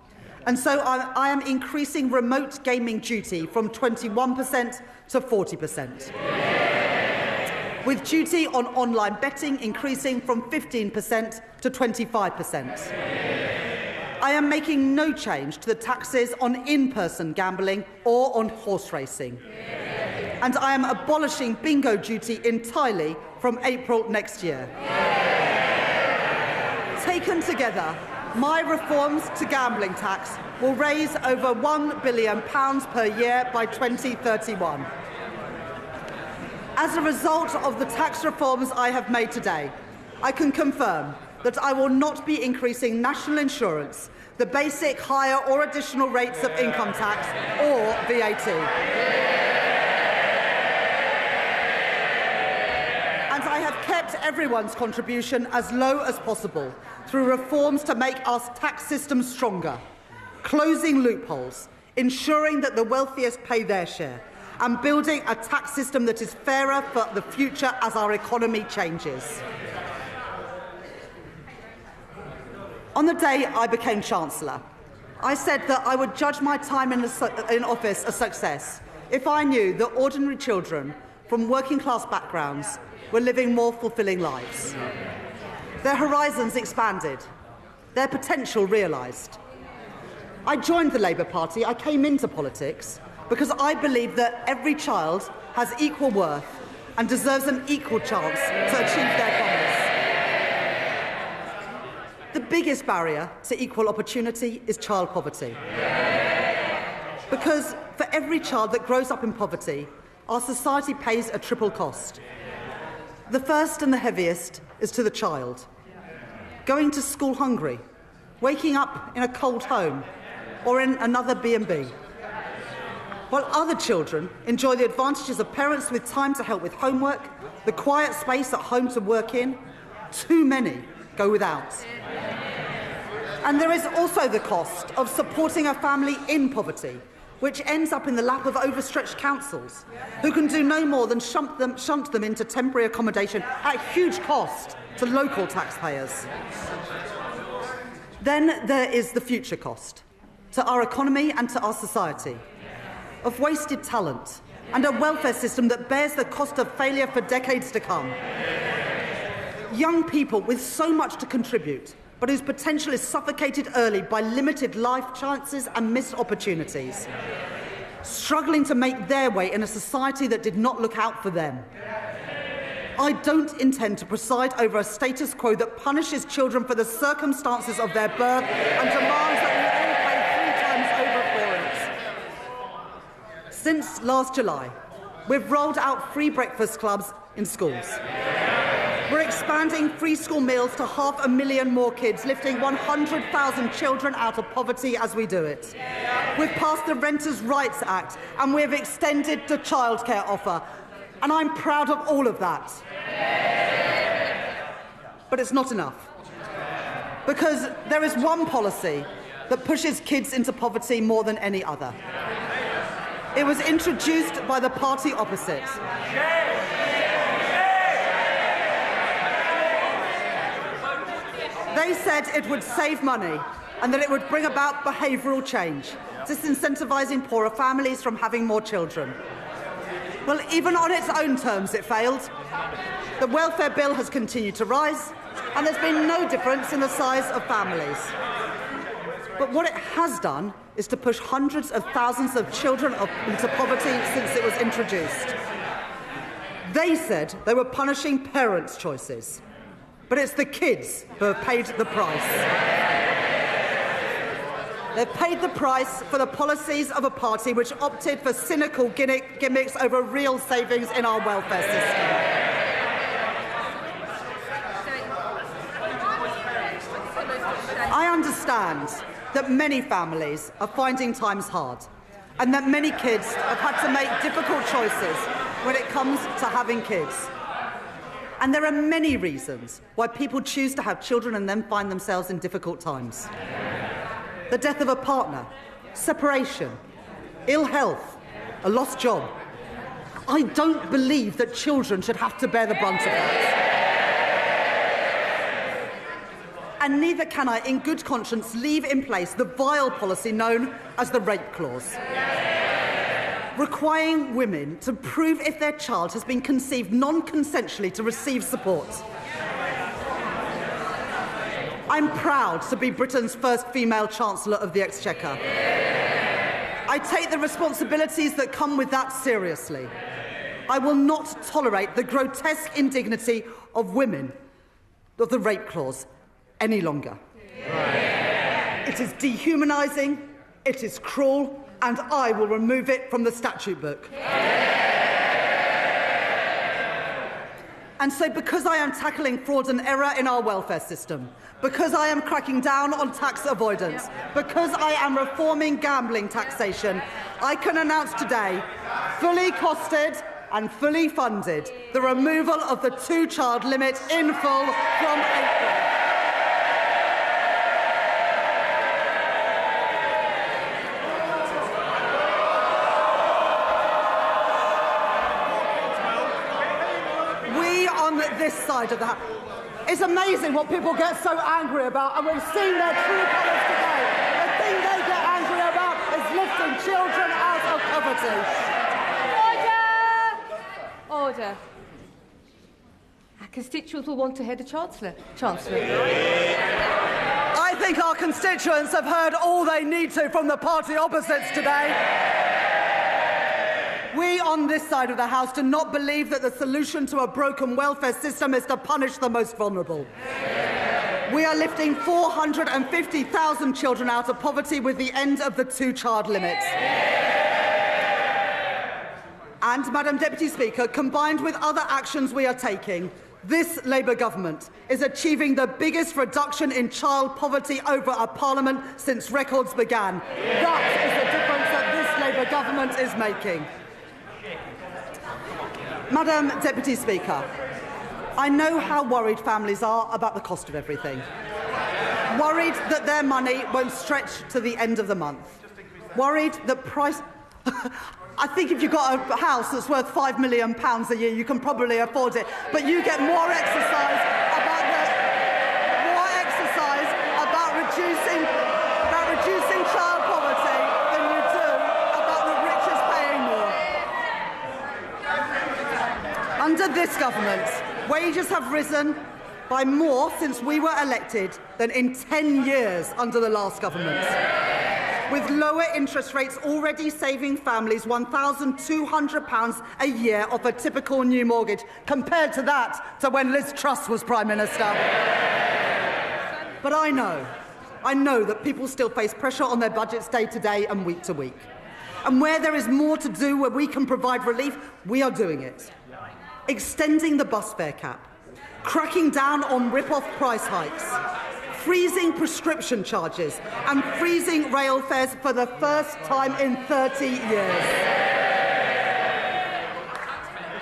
And so I am increasing remote gaming duty from 21% to 40%. With duty on online betting increasing from 15% to 25%. I am making no change to the taxes on in-person gambling or on horse racing. And I am abolishing bingo duty entirely from April next year. Taken together, my reforms to gambling tax will raise over £1 billion per year by 2031. As a result of the tax reforms I have made today, I can confirm that I will not be increasing national insurance, the basic, higher or additional rates of income tax or VAT. And I have kept everyone's contribution as low as possible through reforms to make our tax system stronger, closing loopholes, ensuring that the wealthiest pay their share, and building a tax system that is fairer for the future as our economy changes. On the day I became Chancellor, I said that I would judge my time in office a success if I knew that ordinary children from working-class backgrounds were living more fulfilling lives. Their horizons expanded, their potential realised. I joined the Labour Party. I came into politics because I believe that every child has equal worth and deserves an equal chance to achieve their promise. The biggest barrier to equal opportunity is child poverty. Because for every child that grows up in poverty, our society pays a triple cost. The first and the heaviest is to the child. Going to school hungry, waking up in a cold home, or in another B&B. While other children enjoy the advantages of parents with time to help with homework, the quiet space at home to work in, too many go without. And there is also the cost of supporting a family in poverty, which ends up in the lap of overstretched councils, who can do no more than shunt them into temporary accommodation at huge cost to local taxpayers. Then there is the future cost to our economy and to our society, of wasted talent and a welfare system that bears the cost of failure for decades to come. Young people with so much to contribute, but whose potential is suffocated early by limited life chances and missed opportunities, struggling to make their way in a society that did not look out for them. I don't intend to preside over a status quo that punishes children for the circumstances of their birth and demands that we all pay 3 times over for it. Since last July, we've rolled out free breakfast clubs in schools. We're expanding free school meals to 500,000 more kids, lifting 100,000 children out of poverty as we do it. We've passed the Renters' Rights Act and we've extended the childcare offer. And I'm proud of all of that. But it's not enough. Because there is one policy that pushes kids into poverty more than any other. It was introduced by the party opposite. They said it would save money and that it would bring about behavioural change, disincentivising poorer families from having more children. Well, even on its own terms, it failed. The welfare bill has continued to rise, and there's been no difference in the size of families. But what it has done is to push hundreds of thousands of children into poverty since it was introduced. They said they were punishing parents' choices, but it's the kids who have paid the price. They've paid the price for the policies of a party which opted for cynical gimmicks over real savings in our welfare system. I understand that many families are finding times hard and that many kids have had to make difficult choices when it comes to having kids. And there are many reasons why people choose to have children and then find themselves in difficult times. The death of a partner, separation, ill health, a lost job. I don't believe that children should have to bear the brunt of that. And neither can I, in good conscience, leave in place the vile policy known as the rape clause, requiring women to prove if their child has been conceived non-consensually to receive support. I'm proud to be Britain's first female Chancellor of the Exchequer. I take the responsibilities that come with that seriously. I will not tolerate the grotesque indignity of women of the rape clause any longer. It is dehumanising, it is cruel, and I will remove it from the statute book. And so because I am tackling fraud and error in our welfare system, because I am cracking down on tax avoidance, because I am reforming gambling taxation, I can announce today, fully costed and fully funded, the removal of the two-child limit in full from April. This side of the house. It's amazing what people get so angry about, and we've seen their true colours today. The thing they get angry about is lifting children out of poverty.
Order. Our constituents will want to hear the Chancellor.
I think our constituents have heard all they need to from the party opposites today. We on this side of the House do not believe that the solution to a broken welfare system is to punish the most vulnerable. We are lifting 450,000 children out of poverty with the end of the two-child limit. And, Madam Deputy Speaker, combined with other actions we are taking, this Labour government is achieving the biggest reduction in child poverty over a parliament since records began. That is the difference that this Labour government is making. Madam Deputy Speaker, I know how worried families are about the cost of everything. Worried that their money won't stretch to the end of the month. Worried that price... I think if you've got a house that's worth £5 million a year, you can probably afford it. But you get more exercise about reducing child poverty than you do about the richest paying more. Under this government, wages have risen by more since we were elected than in 10 years under the last government, with lower interest rates already saving families £1,200 a year off a typical new mortgage, compared to that to when Liz Truss was Prime Minister. But I know that people still face pressure on their budgets day to day and week to week. And where there is more to do, where we can provide relief, we are doing it. Extending the bus fare cap, cracking down on rip-off price hikes, freezing prescription charges and freezing rail fares for the first time in 30 years.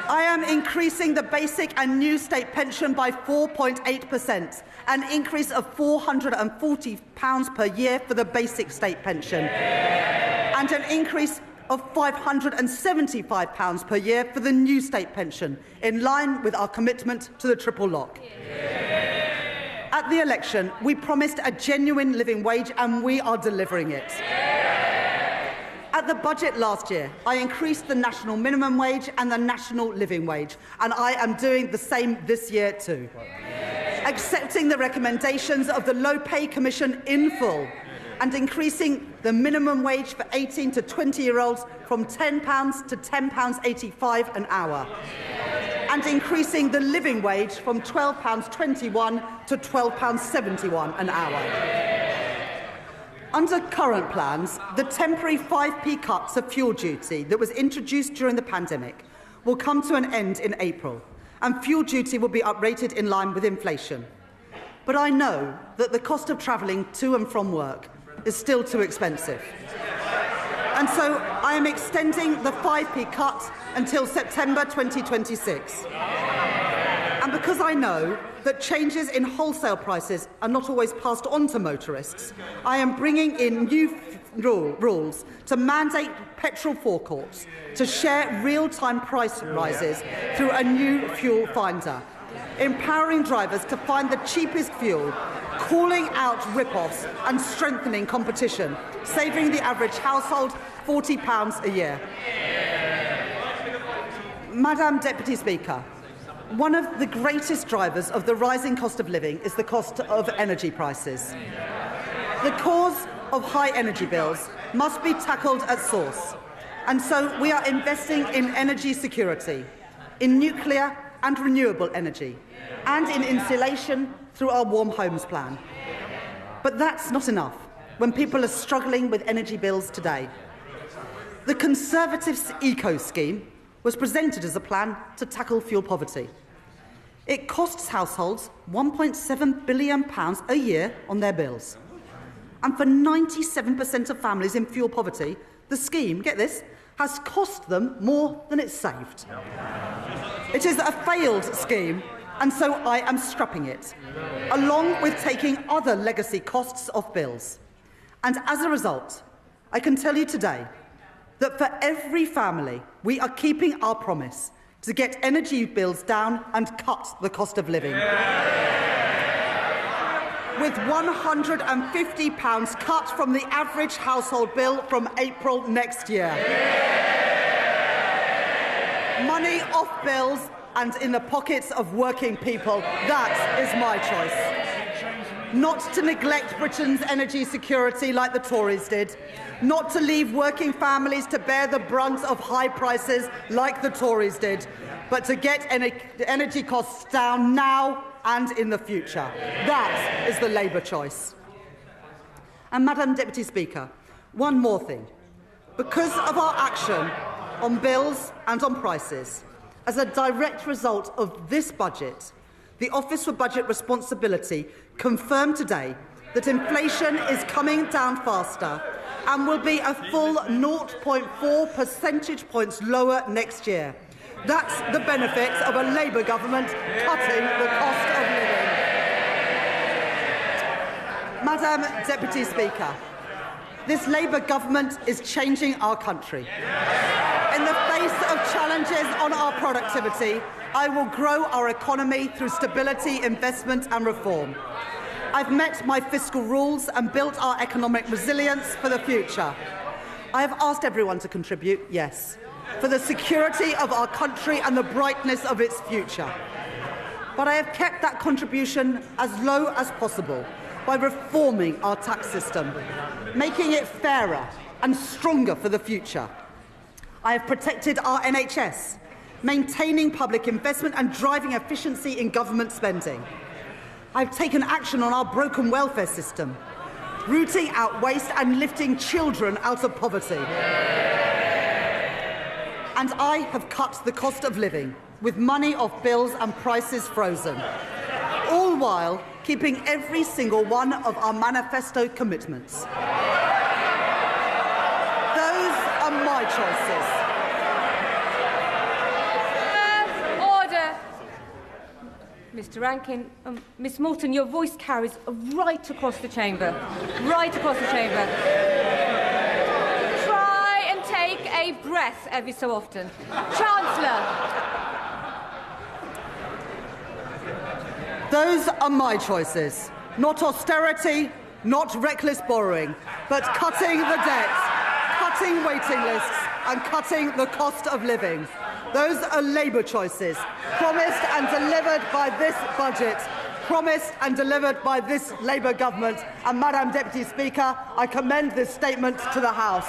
I am increasing the basic and new state pension by 4.8%, an increase of £440 per year for the basic state pension, and an increase of £575 per year for the new state pension, in line with our commitment to the triple lock. At the election, we promised a genuine living wage, and we are delivering it. At the budget last year, I increased the national minimum wage and the national living wage, and I am doing the same this year too. Accepting the recommendations of the Low Pay Commission in full, and increasing the minimum wage for 18 to 20-year-olds from £10 to £10.85 an hour. and increasing the living wage from £12.21 to £12.71 an hour. Under current plans, the temporary 5p cut to fuel duty that was introduced during the pandemic will come to an end in April, and fuel duty will be uprated in line with inflation. But I know that the cost of travelling to and from work is still too expensive. And so I am extending the 5p cut until September 2026. And because I know that changes in wholesale prices are not always passed on to motorists, I am bringing in new rules to mandate petrol forecourts to share real-time price rises through a new fuel finder, empowering drivers to find the cheapest fuel, calling out rip-offs and strengthening competition, saving the average household £40 a year. Madam Deputy Speaker, one of the greatest drivers of the rising cost of living is the cost of energy prices. The cause of high energy bills must be tackled at source, and so we are investing in energy security, in nuclear and renewable energy, and in insulation through our Warm Homes Plan. But that's not enough when people are struggling with energy bills today. The Conservatives' Eco Scheme was presented as a plan to tackle fuel poverty. It costs households £1.7 billion a year on their bills. And for 97% of families in fuel poverty, the scheme, get this, has cost them more than it's saved. It is a failed scheme, and so I am scrapping it, along with taking other legacy costs off bills. And as a result, I can tell you today that for every family, we are keeping our promise to get energy bills down and cut the cost of living. With £150 cut from the average household bill from April next year. Money off bills and in the pockets of working people, that is my choice. Not to neglect Britain's energy security like the Tories did. Not to leave working families to bear the brunt of high prices like the Tories did, but to get energy costs down now and in the future. That is the Labour choice. And Madam Deputy Speaker, one more thing. Because of our action on bills and on prices, as a direct result of this budget, the Office for Budget Responsibility confirmed today that inflation is coming down faster and will be a full 0.4 percentage points lower next year. That's the benefit of a Labour government cutting the cost of living. Madam Deputy Speaker, this Labour government is changing our country. In the face of challenges on our productivity, I will grow our economy through stability, investment and reform. I've met my fiscal rules and built our economic resilience for the future. I have asked everyone to contribute, yes, for the security of our country and the brightness of its future. But I have kept that contribution as low as possible by reforming our tax system, making it fairer and stronger for the future. I have protected our NHS, maintaining public investment and driving efficiency in government spending. I've taken action on our broken welfare system, rooting out waste and lifting children out of poverty. And I have cut the cost of living, with money off bills and prices frozen, all while keeping every single one of our manifesto commitments. Those are my choices.
Order. Mr. Rankin, Miss Moulton, your voice carries right across the chamber. Right across the chamber. Try and take a breath every so often. Chancellor.
Those are my choices. Not austerity, not reckless borrowing, but cutting the debt, cutting waiting lists and cutting the cost of living. Those are Labour choices, promised and delivered by this budget, promised and delivered by this Labour government. And Madam Deputy Speaker, I commend this statement to the House.